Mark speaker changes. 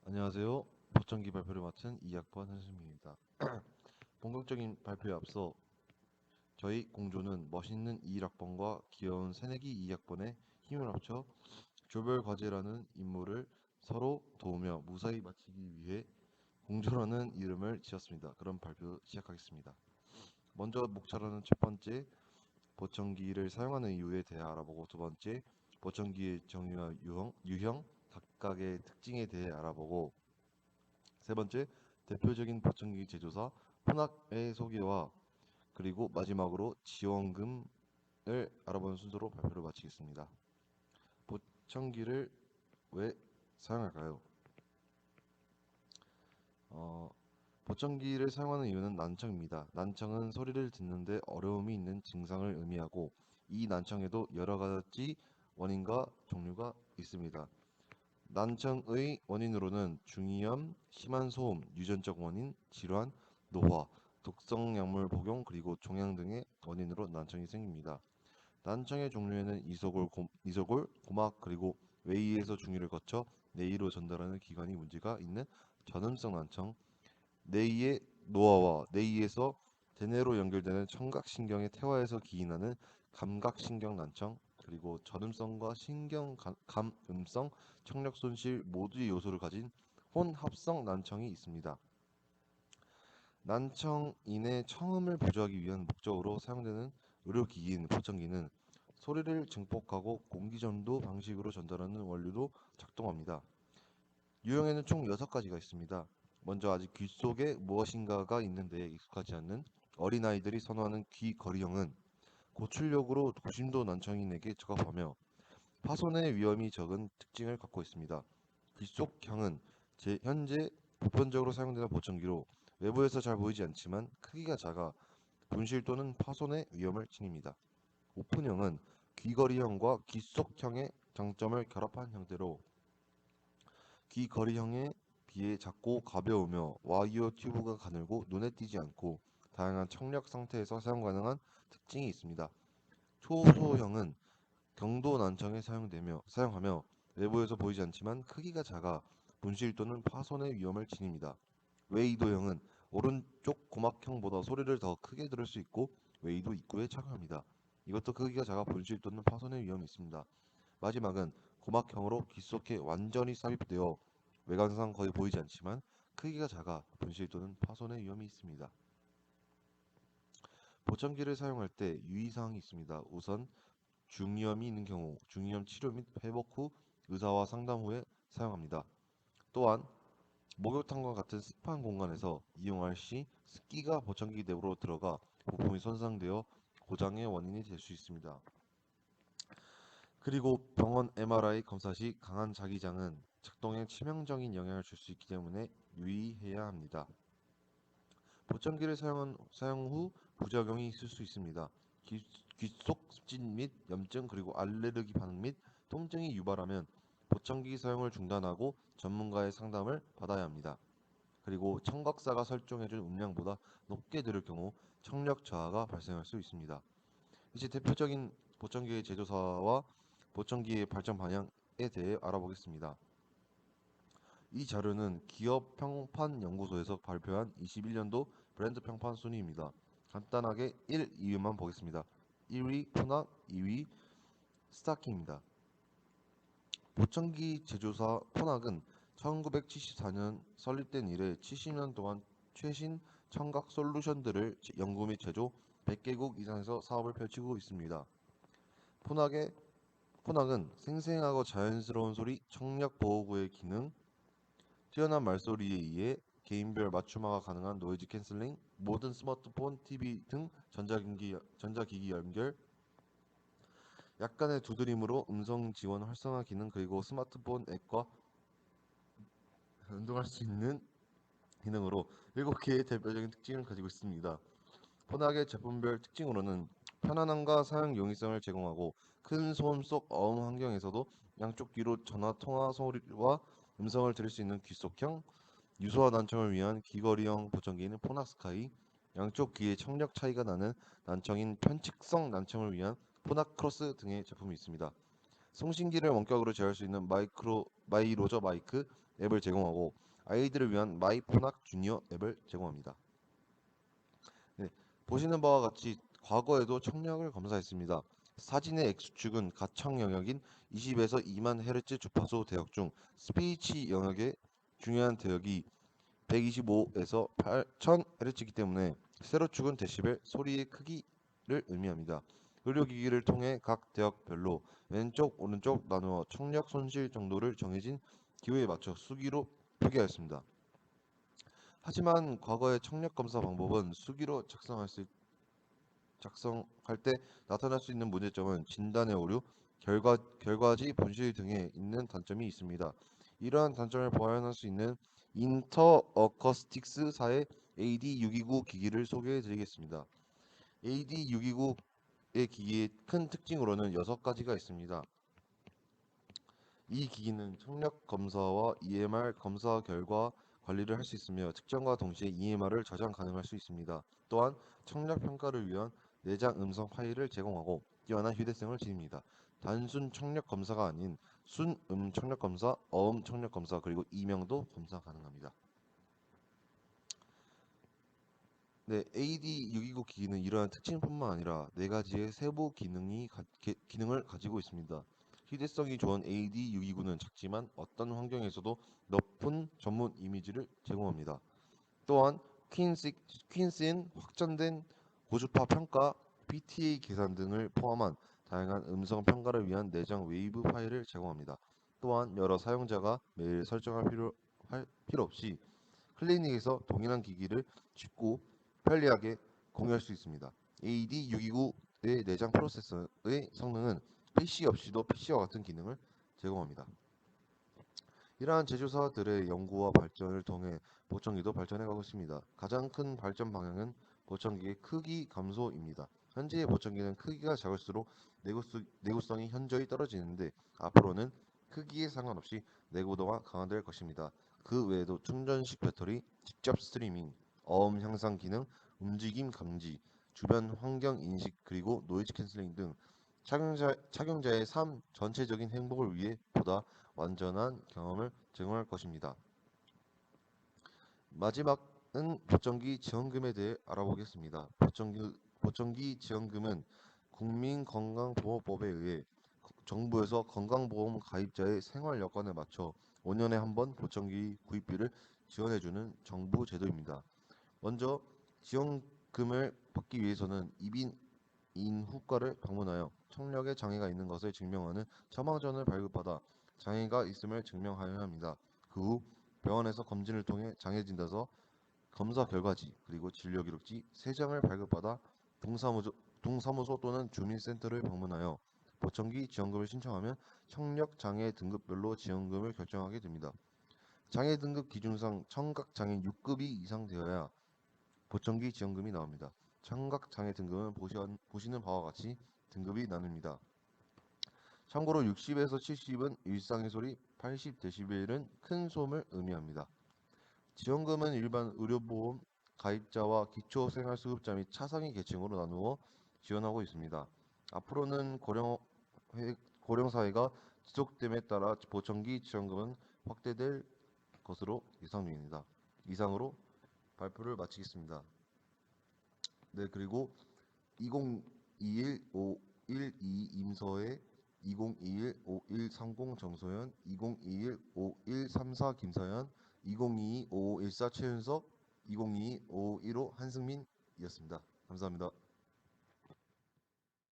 Speaker 1: 안녕하세요. 보청기 발표를 맡은 2학번 한승민입니다. 본격적인 발표에 앞서 저희 공조는 멋있는 21학번과 귀여운 새내기 2학번의 힘을 합쳐 조별 과제라는 임무를 서로 도우며 무사히 마치기 위해 공조라는 이름을 지었습니다. 그럼 발표 시작하겠습니다. 먼저 목차라는 첫 번째, 보청기를 사용하는 이유에 대해 알아보고, 두 번째, 보청기의 정의와 유형, 각각의 특징에 대해 알아보고, 세 번째, 대표적인 보청기 제조사 혼합의 소개와, 그리고 마지막으로 지원금을 알아보는 순서로 발표를 마치겠습니다. 보청기를 왜 사용할까요? 어, 보청기를 사용하는 이유는 난청입니다. 난청은 소리를 듣는데 어려움이 있는 증상을 의미하고, 이 난청에도 여러 가지 원인과 종류가 있습니다. 난청의 원인으로는 중이염, 심한 소음, 유전적 원인, 질환, 노화, 독성 약물 복용, 그리고 종양 등의 원인으로 난청이 생깁니다. 난청의 종류에는 이소골, 고막, 그리고 외이에서 중이를 거쳐 뇌이로 전달하는 기관이 문제가 있는 전음성 난청, 뇌이의 노화와 뇌이에서 대뇌로 연결되는 청각신경의 퇴화에서 기인하는 감각신경 난청, 그리고 전음성과 감음성 청력 손실 모두의 요소를 가진 혼합성 난청이 있습니다. 난청인의 청음을 보조하기 위한 목적으로 사용되는 의료기기인 보청기는 소리를 증폭하고 공기전도 방식으로 전달하는 원리로 작동합니다. 유형에는 총 6가지가 있습니다. 먼저 아직 귀 속에 무엇인가가 있는 데에 익숙하지 않는 어린아이들이 선호하는 귀거리형은 고출력으로 고심도 난청인에게 적합하며 파손의 위험이 적은 특징을 갖고 있습니다. 귀속형은 현재 보편적으로 사용되는 보청기로 외부에서 잘 보이지 않지만 크기가 작아 분실 또는 파손의 위험을 지닙니다. 오픈형은 귀거리형과 귀속형의 장점을 결합한 형태로 귀거리형에 비해 작고 가벼우며 와이어 튜브가 가늘고 눈에 띄지 않고 다양한 청력 상태에서 사용 가능한 특징이 있습니다. 초소형은 경도 난청에 사용하며 외부에서 보이지 않지만 크기가 작아 분실 또는 파손의 위험을 지닙니다. 웨이도형은 오른쪽 고막형보다 소리를 더 크게 들을 수 있고 웨이도 입구에 착용합니다. 이것도 크기가 작아 분실 또는 파손의 위험이 있습니다. 마지막은 고막형으로 귀 속에 완전히 삽입되어 외관상 거의 보이지 않지만 크기가 작아 분실 또는 파손의 위험이 있습니다. 보청기를 사용할 때 유의사항이 있습니다. 우선 중이염이 있는 경우 중이염 치료 및 회복 후 의사와 상담 후에 사용합니다. 또한 목욕탕과 같은 습한 공간에서 이용할 시 습기가 보청기 내부로 들어가 부품이 손상되어 고장의 원인이 될 수 있습니다. 그리고 병원 MRI 검사 시 강한 자기장은 작동에 치명적인 영향을 줄 수 있기 때문에 유의해야 합니다. 보청기를 사용 후 부작용이 있을 수 있습니다. 귀속 습진 및 염증, 그리고 알레르기 반응 및 통증이 유발하면 보청기 사용을 중단하고 전문가의 상담을 받아야 합니다. 그리고 청각사가 설정해준 음량보다 높게 들을 경우 청력 저하가 발생할 수 있습니다. 이제 대표적인 보청기의 제조사와 보청기의 발전 방향에 대해 알아보겠습니다. 이 자료는 기업 평판 연구소에서 발표한 21년도 브랜드 평판 순위입니다. 간단하게 1, 2위만 보겠습니다. 1위 푸낙, 2위 스타킹입니다. 보청기 제조사 푸낙은 1974년 설립된 이래 70년 동안 최신 청각 솔루션들을 연구 및 제조 100개국 이상에서 사업을 펼치고 있습니다. 푸낙의 푸낙은 생생하고 자연스러운 소리, 청력 보호구의 기능, 뛰어난 말소리에 의해 개인별 맞춤화가 가능한 노이즈 캔슬링, 모든 스마트폰, TV 등 전자기기 연결, 약간의 두드림으로 음성 지원 활성화 기능, 그리고 스마트폰 앱과 연동할 수 있는 기능으로 7개의 대표적인 특징을 가지고 있습니다. 폰학의 제품별 특징으로는 편안함과 사용 용이성을 제공하고 큰 소음 속 어음 환경에서도 양쪽 귀로 전화 통화 소리와 음성을 들을 수 있는 귀속형, 유소와 난청을 위한 귀걸이형 보청기는 포낙스카이, 양쪽 귀의 청력 차이가 나는 난청인 편측성 난청을 위한 포낙크로스 등의 제품이 있습니다. 송신기를 원격으로 제어할 수 있는 마이로저 마이크, 앱을 제공하고 아이들을 위한 마이 폰학 주니어 앱을 제공합니다. 네, 보시는 바와 같이 과거에도 청력을 검사했습니다. 사진의 X축은 가청 영역인 20에서 2만 헤르츠 주파수 대역 중 스피치 영역의 중요한 대역이 125에서 8000 헤르츠이기 때문에 세로축은 데시벨, 소리의 크기를 의미합니다. 의료기기를 통해 각 대역별로 왼쪽, 오른쪽 나누어 청력 손실 정도를 정해진 기호에 맞춰 수기로 표기하였습니다. 하지만 과거의 청력 검사 방법은 수기로 작성할 때 나타날 수 있는 문제점은 진단의 오류, 결과지 분실 등에 있는 단점이 있습니다. 이러한 단점을 보완할 수 있는 인터 어커스틱스사의 AD629 기기를 소개해 드리겠습니다. AD629의 기기의 큰 특징으로는 6가지가 있습니다. 이 기기는 청력 검사와 EMR 검사 결과 관리를 할 수 있으며 측정과 동시에 EMR을 저장 가능할 수 있습니다. 또한 청력 평가를 위한 내장 음성 파일을 제공하고 뛰어난 휴대성을 지닙니다. 단순 청력 검사가 아닌 순음 청력 검사, 어음 청력 검사 그리고 이명도 검사 가능합니다. 네, AD629 기기는 이러한 특징뿐만 아니라 4가지의 세부 기능을 가지고 있습니다. 휴대성이 좋은 AD629는 작지만 어떤 환경에서도 높은 전문 이미지를 제공합니다. 또한 퀸스인 확장된 고주파 평가, PTA 계산 등을 포함한 다양한 음성 평가를 위한 내장 웨이브 파일을 제공합니다. 또한 여러 사용자가 매일 설정할 필요 없이 클리닉에서 동일한 기기를 쉽고 편리하게 공유할 수 있습니다. AD629의 내장 프로세서의 성능은 PC 없이도 PC와 같은 기능을 제공합니다. 이러한 제조사들의 연구와 발전을 통해 보청기도 발전해가고 있습니다. 가장 큰 발전 방향은 보청기의 크기 감소입니다. 현재의 보청기는 크기가 작을수록 내구성이 현저히 떨어지는데 앞으로는 크기에 상관없이 내구도가 강화될 것입니다. 그 외에도 충전식 배터리, 직접 스트리밍, 어음 향상 기능, 움직임 감지, 주변 환경 인식 그리고 노이즈 캔슬링 등 착용자의 삶 전체적인 행복을 위해 보다 완전한 경험을 제공할 것입니다. 마지막은 보청기 지원금에 대해 알아보겠습니다. 보청기 지원금은 국민건강보험법에 의해 정부에서 건강보험 가입자의 생활 여건에 맞춰 5년에 한 번 보청기 구입비를 지원해주는 정부 제도입니다. 먼저 지원금을 받기 위해서는 이빈 인후과를 방문하여 청력에 장애가 있는 것을 증명하는 처방전을 발급받아 장애가 있음을 증명하여야 합니다. 그 후 병원에서 검진을 통해 장애 진단서, 검사 결과지, 그리고 진료 기록지 3장을 발급받아 동사무소 또는 주민센터를 방문하여 보청기 지원금을 신청하면 청력 장애 등급별로 지원금을 결정하게 됩니다. 장애 등급 기준상 청각 장애 6급이 이상 되어야 보청기 지원금이 나옵니다. 청각 장애 등급은 보시는 바와 같이 등급이 나뉩니다. 참고로 60에서 70은 일상의 소리, 80dB은 큰 소음을 의미합니다. 지원금은 일반 의료보험 가입자와 기초생활수급자 및 차상위 계층으로 나누어 지원하고 있습니다. 앞으로는 고령사회가 지속됨에 따라 보청기 지원금은 확대될 것으로 예상 중입니다. 이상으로 발표를 마치겠습니다. 네, 그리고 2021-512 임서에 2021-5130 정소연, 2021-5134 김서연, 2022-5514 최윤석, 2022-5515 한승민이었습니다. 감사합니다.